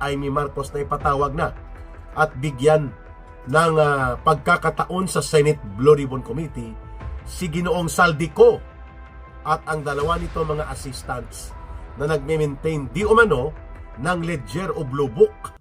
Amy Marcos na ipatawag na at bigyan ng pagkakataon sa Senate Blue Ribbon Committee si Ginoong Saldico at ang dalawa nito mga assistants na nagme-maintain di umano ng ledger o blue book.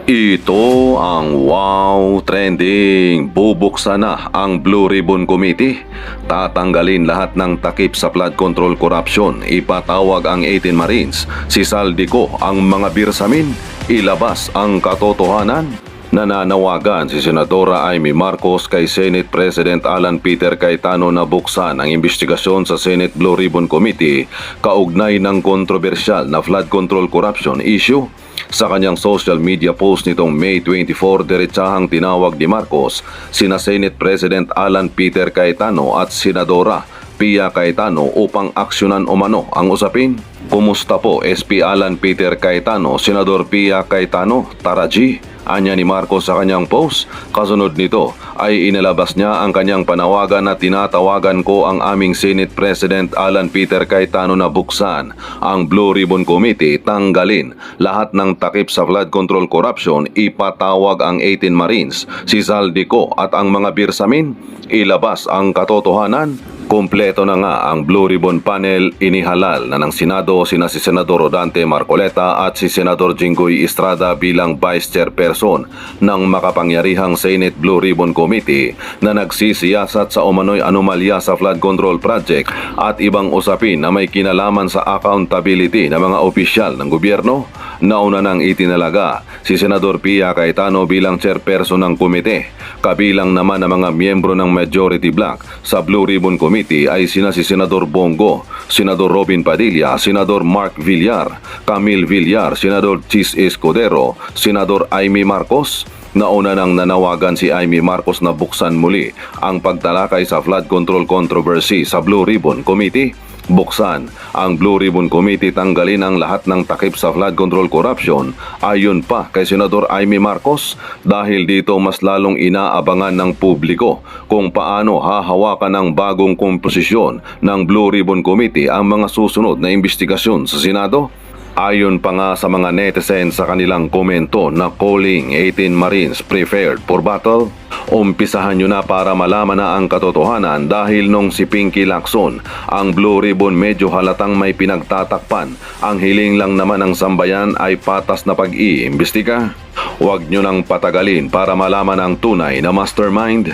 Ito ang wow trending. Bubuksan na ang Blue Ribbon Committee. Tatanggalin lahat ng takip sa flood control corruption. Ipatawag ang 18 Marines. Si Saldico ang mga birsamin. Ilabas ang katotohanan. Nananawagan si Senadora Amy Marcos kay Senate President Alan Peter Cayetano na buksan ang investigasyon sa Senate Blue Ribbon Committee kaugnay ng kontrobersyal na flood control corruption issue. Sa kanyang social media post nitong May 24, diretsahang tinawag ni Marcos sina Senate President Alan Peter Cayetano at Senadora Pia Cayetano upang aksyonan umano ang usapin. Kumusta po SP Alan Peter Cayetano, Senador Pia Cayetano, Tara G? Anya ni Marcos sa kanyang post. Kasunod nito ay inilabas niya ang kanyang panawagan na tinatawagan ko ang aming Senate President Alan Peter Cayetano na buksan ang Blue Ribbon Committee, tanggalin lahat ng takip sa flood control corruption, ipatawag ang 18 Marines, si Saldico at ang mga birsamin, ilabas ang katotohanan. Kumpleto na nga ang Blue Ribbon Panel. Inihalal na ng Senado sina si Senador Rodante Marcoleta at si Senador Jinggoy Estrada bilang Vice Chairperson ng makapangyarihang Senate Blue Ribbon Committee na nagsisiyasat sa umano'y anomalya sa flood control project at ibang usapin na may kinalaman sa accountability ng mga opisyal ng gobyerno. Nauna nang itinalaga si Senador Pia Cayetano bilang chairperson ng komite. Kabilang naman ang mga miyembro ng majority block sa Blue Ribbon Committee ay sina si Senador Bongo, Senador Robin Padilla, Senador Mark Villar, Camille Villar, Senador Chis Escudero, Senador Amy Marcos. Nauna nang nanawagan si Amy Marcos na buksan muli ang pagtalakay sa flood control controversy sa Blue Ribbon Committee. Buksan ang Blue Ribbon Committee, tanggalin ang lahat ng takip sa flood control corruption ayon pa kay Senador Amy Marcos. Dahil dito mas lalong inaabangan ng publiko kung paano hahawakan ng bagong komposisyon ng Blue Ribbon Committee ang mga susunod na investigasyon sa Senado. Ayon pa nga sa mga netizens sa kanilang komento na calling 18 Marines prepared for battle. Umpisahan nyo na para malaman na ang katotohanan dahil nung si Pinky Lacson ang Blue Ribbon medyo halatang may pinagtatakpan. Ang hiling lang naman ng sambayan ay patas na pag-iimbestiga. Huwag nyo nang patagalin para malaman ang tunay na mastermind.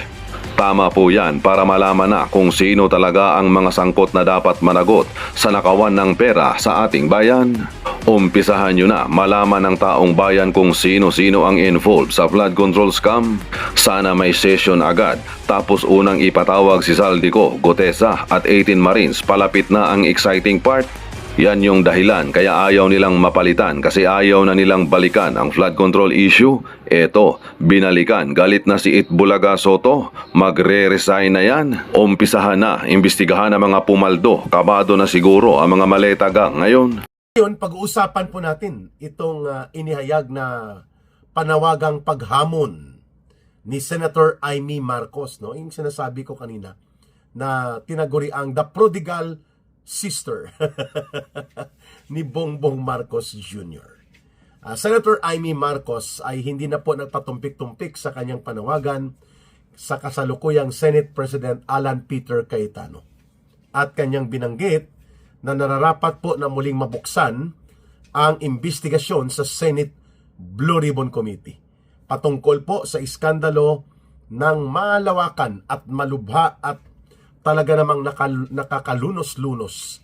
Tama po yan para malaman na kung sino talaga ang mga sangkot na dapat managot sa nakawan ng pera sa ating bayan. Umpisahan nyo na malaman ng taong bayan kung sino-sino ang involved sa flood control scam. Sana may session agad tapos unang ipatawag si Saldico, Gutesa at 18 Marines. Palapit na ang exciting part. Yan yung dahilan kaya ayaw nilang mapalitan kasi ayaw na nilang balikan ang flood control issue. Eto, binalikan. Galit na si Itbulaga Soto. Magre-resign na yan. Umpisahan na, imbestigahan ang mga pumaldo. Kabado na siguro ang mga maletaga ngayon. Ngayon, pag-uusapan po natin itong inihayag na panawagang paghamon ni Senator Amy Marcos, no? Yung sinasabi ko kanina na tinaguri ang the prodigal sister ni Bongbong Marcos Jr. Senator Amy Marcos ay hindi na po nagpatumpik-tumpik sa kanyang panawagan sa kasalukuyang Senate President Alan Peter Cayetano. At kanyang binanggit na nararapat po na muling mabuksan ang investigasyon sa Senate Blue Ribbon Committee patungkol po sa iskandalo ng malawakan at malubha at talaga namang nakakalunos-lunos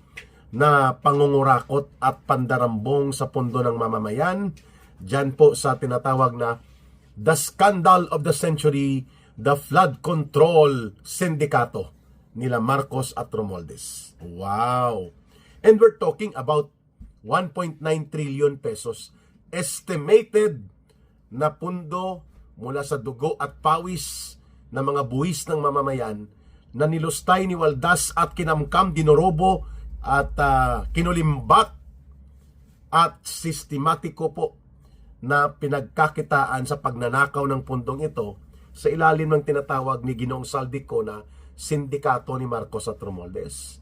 na pangungurakot at pandarambong sa pundo ng mamamayan. Diyan po sa tinatawag na the scandal of the century, the flood control sindikato nila Marcos at Romualdez. Wow! And we're talking about 1.9 trillion pesos estimated na pundo mula sa dugo at pawis ng mga buwis ng mamamayan na nilustay ni Waldas at kinamkam, dinorobo at kinulimbat at sistematiko po na pinagkakitaan sa pagnanakaw ng pundong ito sa ilalim ng tinatawag ni Ginoong Saldico na sindikato ni Marcos at Romualdez.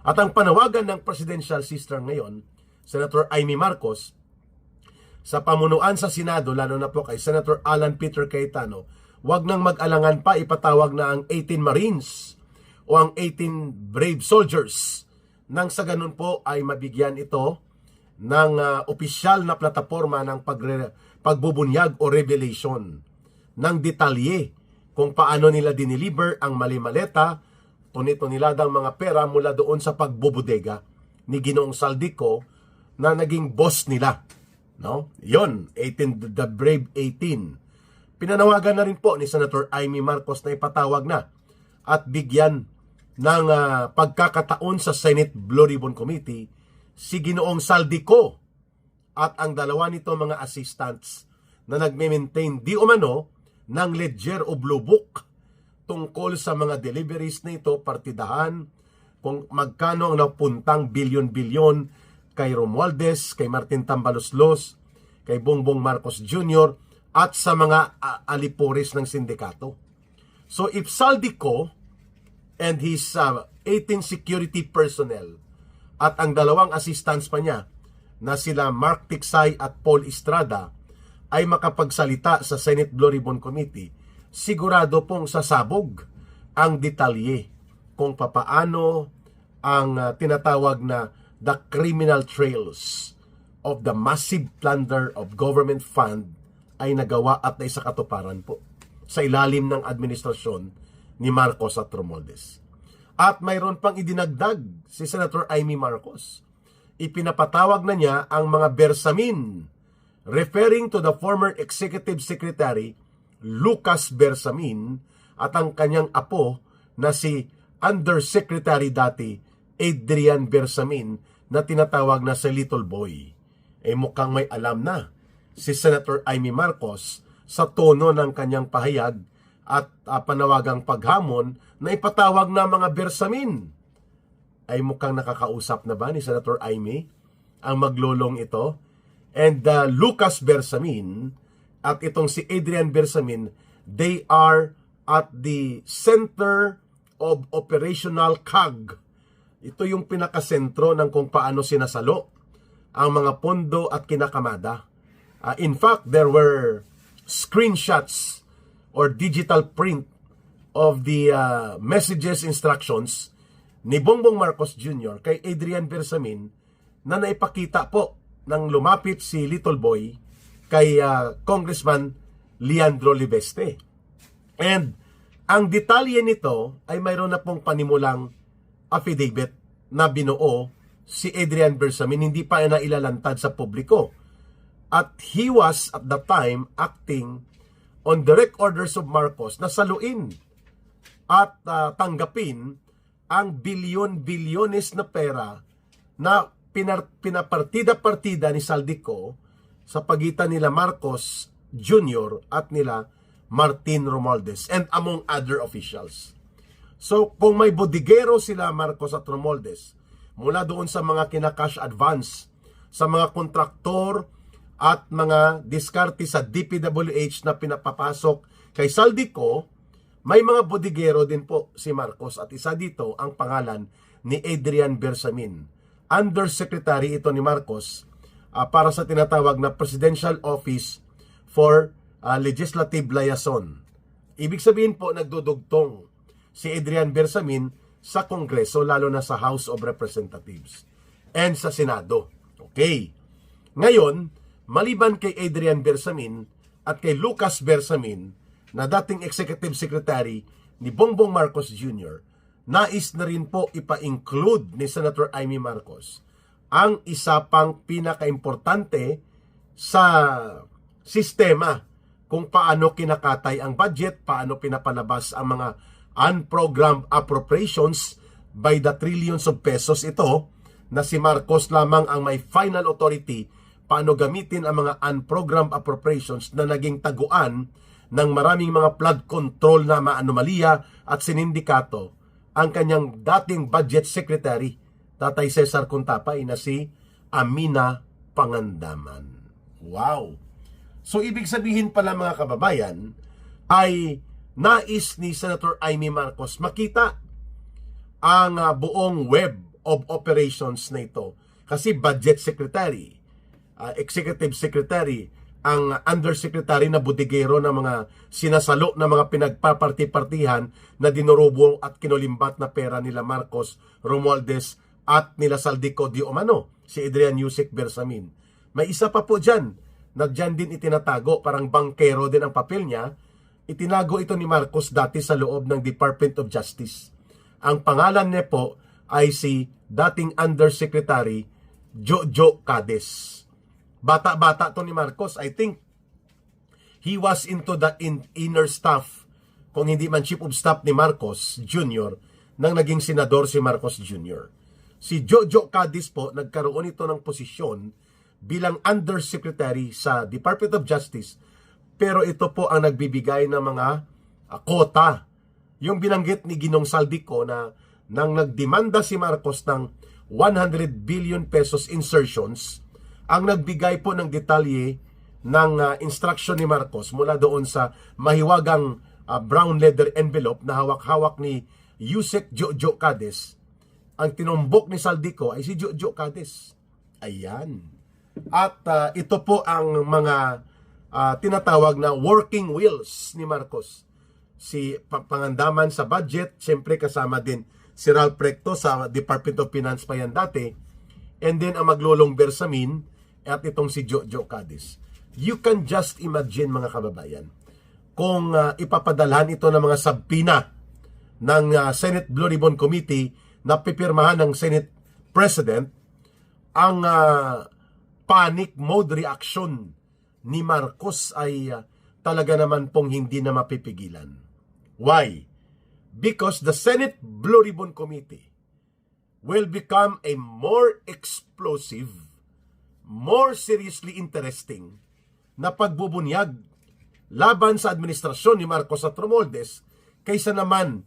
At ang panawagan ng presidential sister ngayon, Senator Amy Marcos, sa pamunuan sa Senado, lalo na po kay Senator Alan Peter Cayetano, wag nang mag-alangan pa, ipatawag na ang 18 Marines o ang 18 brave soldiers nang sa ganun po ay mabigyan ito ng opisyal na plataforma ng pagbubunyag o revelation ng detalye kung paano nila dineliver ang mali-maleta, tunit-tuniladang mga pera mula doon sa pagbubudega ni Ginoong Saldico na naging boss nila. No? Yon, 18, the Brave 18. Pinanawagan na rin po ni Senator Amy Marcos na ipatawag na at bigyan ng pagkakataon sa Senate Blue Ribbon Committee si Ginoong Saldico at ang dalawa nito mga assistants na nagme-maintain di umano ng ledger o blue book tungkol sa mga deliveries na ito, partidahan, kung magkano ang napuntang bilyon-bilyon kay Romualdez, kay Martin Tambaloslos, kay Bongbong Marcos Jr., at sa mga alipores ng sindikato. So if Saldico and his 18 security personnel at ang dalawang assistants pa niya na sila Mark Tiksay at Paul Estrada ay makapagsalita sa Senate Blue Ribbon Committee, sigurado pong sasabog ang detalye kung papaano ang tinatawag na the criminal trails of the massive plunder of government fund ay nagawa at naisakatuparan po sa ilalim ng administrasyon ni Marcos at Romualdez. At mayroon pang idinagdag si Senator Amy Marcos. Ipinapatawag na niya ang mga Bersamin, referring to the former Executive Secretary Lucas Bersamin at ang kanyang apo na si Undersecretary dati Adrian Bersamin na tinatawag na si Little Boy. Mukhang may alam na si Senator Amy Marcos sa tono ng kanyang pahayag at panawagang paghamon na ipatawag na mga Bersamin. Mukhang nakakausap na ba ni Senator Amy ang maglolong ito? And Lucas Bersamin at itong si Adrian Bersamin, they are at the center of operational CAG. Ito yung pinakasentro ng kung paano sinasalo ang mga pondo at kinakamada. In fact, there were screenshots or digital print of the messages instructions ni Bongbong Marcos Jr. kay Adrian Bersamin na naipakita po nang lumapit si Little Boy kay Congressman Leandro Libeste. And ang detalye nito ay mayroon na pong panimulang affidavit na binuo si Adrian Bersamin, hindi pa na ilalantad sa publiko. At he was at the time acting on direct orders of Marcos na saluin at tanggapin ang bilyon-bilyones na pera na pinapartida-partida ni Saldico sa pagitan nila Marcos Jr. at nila Martin Romualdez and among other officials. So kung may bodigero sila Marcos at Romualdez mula doon sa mga kinakash advance, sa mga kontraktor at mga diskarte sa DPWH na pinapapasok kay Saldico, may mga bodigero din po si Marcos at isa dito ang pangalan ni Adrian Bersamin. Undersecretary ito ni Marcos para sa tinatawag na Presidential Office for Legislative Liaison. Ibig sabihin po nagdudugtong si Adrian Bersamin sa Kongreso, lalo na sa House of Representatives and sa Senado. Okay. Ngayon, maliban kay Adrian Bersamin at kay Lucas Bersamin na dating Executive Secretary ni Bongbong Marcos Jr., nais na rin po ipa-include ni Senator Amy Marcos ang isa pang pinaka-importante sa sistema kung paano kinakatay ang budget, paano pinapalabas ang mga unprogrammed appropriations by the trillions of pesos. Ito na si Marcos lamang ang may final authority paano gamitin ang mga unprogrammed appropriations na naging taguan ng maraming mga flood control na maanomalya at sinindikato ang kanyang dating budget secretary, Tatay Cesar Contapay, na si Amina Pangandaman. Wow! So ibig sabihin pala mga kababayan ay nais ni Senator Amy Marcos makita ang buong web of operations na ito. Kasi budget secretary, executive secretary, ang undersecretary na budigero ng mga sinasalo na mga pinagpaparti-partihan na dinurubo at kinulimbat na pera nila Marcos, Romualdez at nila Saldico di umano, si Adrian Yusek Bersamin. May isa pa po dyan, na dyan din itinatago, parang bankero din ang papel niya. Itinago ito ni Marcos dati sa loob ng Department of Justice. Ang pangalan niya po ay si dating Undersecretary Jojo Cades. Bata-bata to ni Marcos. I think he was into the inner staff, kung hindi man chief of staff ni Marcos Jr. nang naging senador si Marcos Jr. Si Jojo Cades po, nagkaroon ito ng posisyon bilang Undersecretary sa Department of Justice, pero ito po ang nagbibigay ng mga quota. Yung binanggit ni Ginong Saldico na nang nagdemanda si Marcos ng 100 billion pesos insertions, ang nagbigay po ng detalye ng instruction ni Marcos mula doon sa mahiwagang brown leather envelope na hawak-hawak ni Yusek Jojo Cades. Ang tinumbok ni Saldico ay si Jojo Cades. Ayan. At ito po ang mga tinatawag na working wheels ni Marcos. Si pangandaman sa budget, siyempre kasama din si Ralph Recto sa Department of Finance pa yan dati. And then ang maglulong Bersamin at itong si Jojo Cades. You can just imagine mga kababayan, kung ipapadalhan ito ng mga sabpina ng Senate Blue Ribbon Committee na pipirmahan ng Senate President, ang panic mode reaction ni Marcos ay talaga naman pong hindi na mapipigilan. Why? Because the Senate Blue Ribbon Committee will become a more explosive, more seriously interesting na pagbubunyag laban sa administrasyon ni Marcos at Romualdez kaysa naman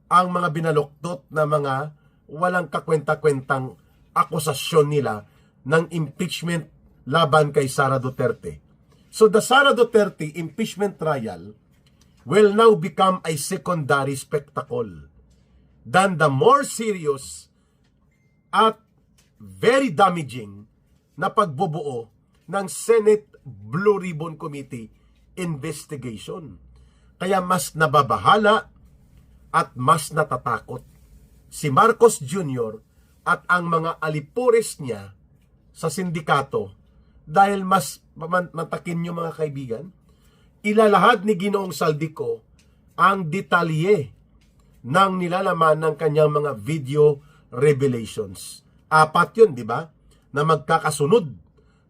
ang mga binaluktot na mga walang kakwenta-kwentang akusasyon nila ng impeachment laban kay Sara Duterte. So the Sara Duterte impeachment trial will now become a secondary spectacle than the more serious at very damaging na pagbubuo ng Senate Blue Ribbon Committee investigation. Kaya mas nababahala at mas natatakot si Marcos Jr. at ang mga alipores niya sa sindikato dahil mas matakin nyo mga kaibigan, ilalahad ni Ginoong Saldico ang detalye ng nilalaman ng kanyang mga video revelations. 4 yun, di ba? Na magkakasunod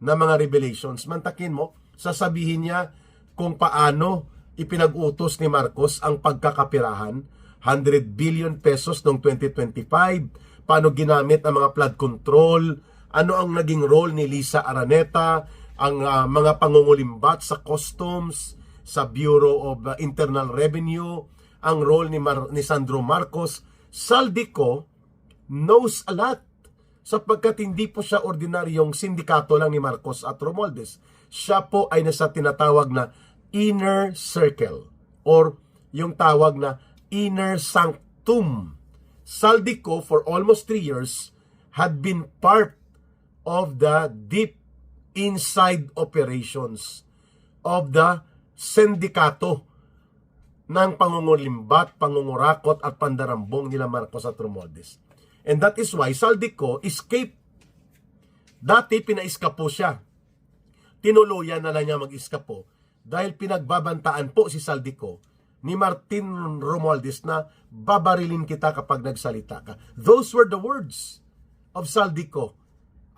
na mga revelations. Mantakin mo, sasabihin niya kung paano ipinag-utos ni Marcos ang pagkakapirahan, 100 billion pesos noong 2025, paano ginamit ang mga flood control, ano ang naging role ni Lisa Araneta, ang mga pangungulimbat sa customs, sa Bureau of Internal Revenue, ang role ni Sandro Marcos. Saldico knows a lot sapagkat hindi po siya ordinaryong sindikato lang ni Marcos at Romualdez. Siya po ay nasa tinatawag na inner circle or yung tawag na inner sanctum. Saldico for almost 3 years had been part of the deep inside operations of the sindikato ng pangungulimbat, pangungurakot at pandarambong nila Marcos at Romualdez. And that is why Saldico escaped. Dati pinaiskapo siya. Tinuluyan na lang niya mag-iskapo dahil pinagbabantaan po si Saldico ni Martin Romualdez na babarilin kita kapag nagsalita ka. Those were the words of Saldico.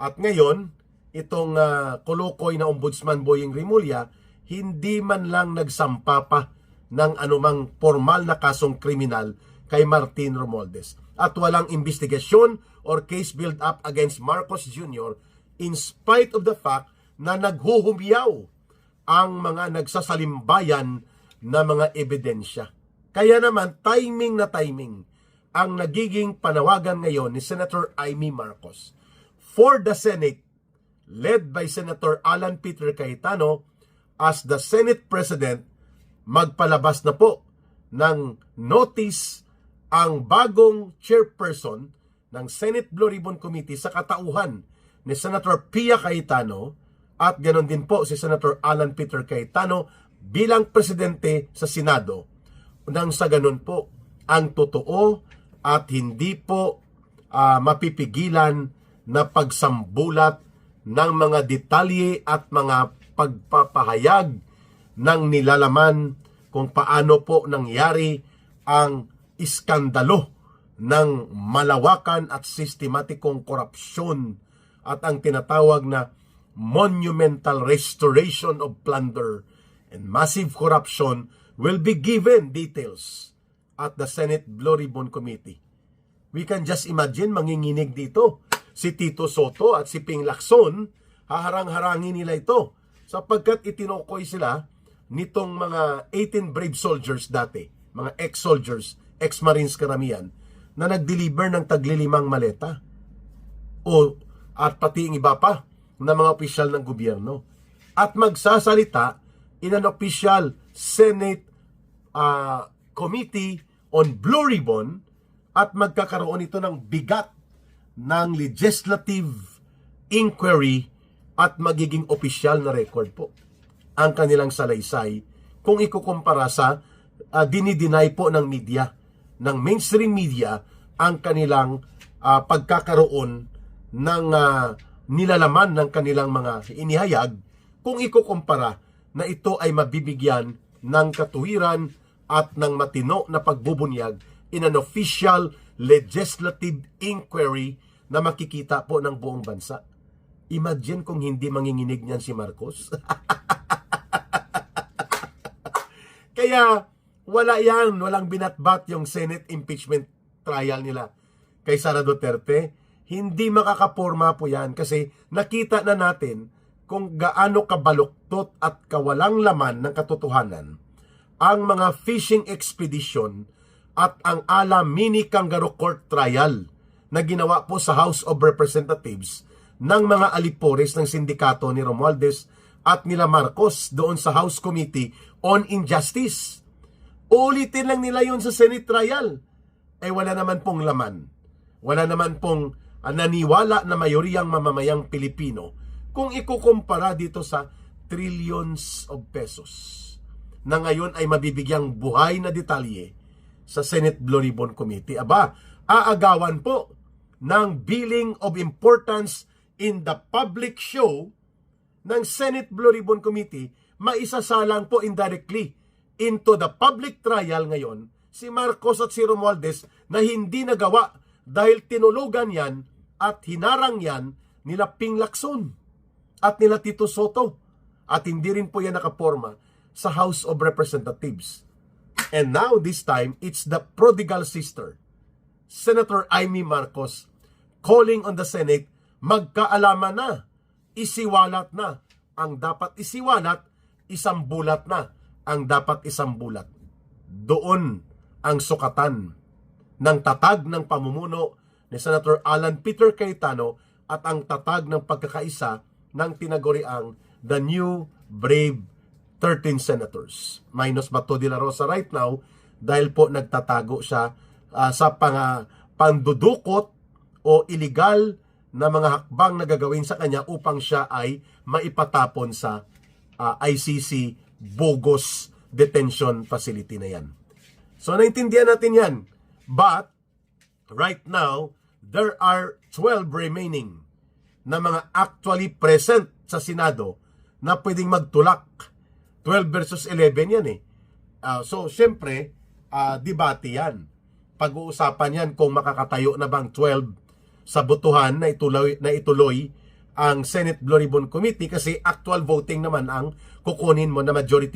At ngayon, itong kolokoy na Ombudsman Boyeng Rimulya, hindi man lang nagsampa pa ng anumang formal na kasong kriminal kay Martin Romualdez. At walang investigasyon or case build up against Marcos Jr. in spite of the fact na naghuhumiyaw ang mga nagsasalimbayan na mga ebidensya. Kaya naman, timing na timing ang nagiging panawagan ngayon ni Senator Amy Marcos for the Senate, led by Senator Alan Peter Cayetano, as the Senate President, magpalabas na po ng notice ang bagong chairperson ng Senate Blue Ribbon Committee sa katauhan ni Senator Pia Cayetano at ganon din po si Senator Alan Peter Cayetano bilang presidente sa Senado, nang sa ganon po ang totoo at hindi po mapipigilan na pagsambulat ng mga detalye at mga pagpapahayag ng nilalaman kung paano po nangyari ang iskandalo ng malawakan at sistematikong korupsyon at ang tinatawag na monumental restoration of plunder and massive corruption will be given details at the Senate Blue Ribbon Committee. We can just imagine manginginig dito si Tito Soto at si Ping Lacson, haharang-harangin nila ito sapagkat itinukoy sila nitong mga 18 brave soldiers dati, mga ex-soldiers, ex-marines karamihan, na nag-deliver ng taglilimang maleta at pati yung iba pa na mga opisyal ng gobyerno. At magsasalita in an official Senate Committee on Blue Ribbon at magkakaroon ito ng bigat ng legislative inquiry at magiging opisyal na record po ang kanilang salaysay kung ikukumpara sa dinideny po ng media, ng mainstream media, ang kanilang pagkakaroon ng nilalaman ng kanilang mga inihayag kung ikukumpara na ito ay mabibigyan ng katuwiran at ng matino na pagbubunyag in an official legislative inquiry na makikita po ng buong bansa. Imagine kung hindi manginginig niyan si Marcos. Kaya walang binatbat yung Senate impeachment trial nila kay Sara Duterte. Hindi makakaporma po yan kasi nakita na natin kung gaano kabaluktot at kawalang laman ng katotohanan ang mga fishing expedition at ang ala mini kangaroo court trial na ginawa po sa House of Representatives ng mga alipores ng sindikato ni Romualdez at nila Marcos doon sa House Committee on Injustice. Ulitin lang nila yon sa Senate trial. Wala naman pong laman. Wala naman pong naniwala na mayoriyang mamamayang Pilipino kung ikukumpara dito sa trillions of pesos na ngayon ay mabibigyang buhay na detalye sa Senate Blue Ribbon Committee. Aagawan po ng billing of importance in the public show ng Senate Blue Ribbon Committee, maisasalang po indirectly into the public trial ngayon si Marcos at si Romualdez na hindi nagawa dahil tinulugan yan at hinarang yan nila Ping Lacson at nila Tito Soto at hindi rin po yan nakaporma sa House of Representatives. And now this time, it's the prodigal sister, Senator Amy Marcos, calling on the Senate, magkaalaman na, isiwalat na. Ang dapat isiwalat, isambulat na. Ang dapat isambulat. Doon ang sukatan ng tatag ng pamumuno ni Senator Alan Peter Cayetano at ang tatag ng pagkakaisa ng tinaguriang the new brave 13 senators. Minus Bato de la Rosa right now dahil po nagtatago siya sa pandudukot o illegal na mga hakbang na gagawin sa kanya upang siya ay maipatapon sa ICC bogus detention facility na yan. So naintindihan natin yan. But right now, there are 12 remaining na mga actually present sa Senado na pwedeng magtulak. 12 versus 11 yan eh. So syempre, debate yan. Pag-uusapan yan kung makakatayo na bang 12 sa botohan na ituloy ang Senate Blue Ribbon Committee kasi actual voting naman ang kukunin mo na majority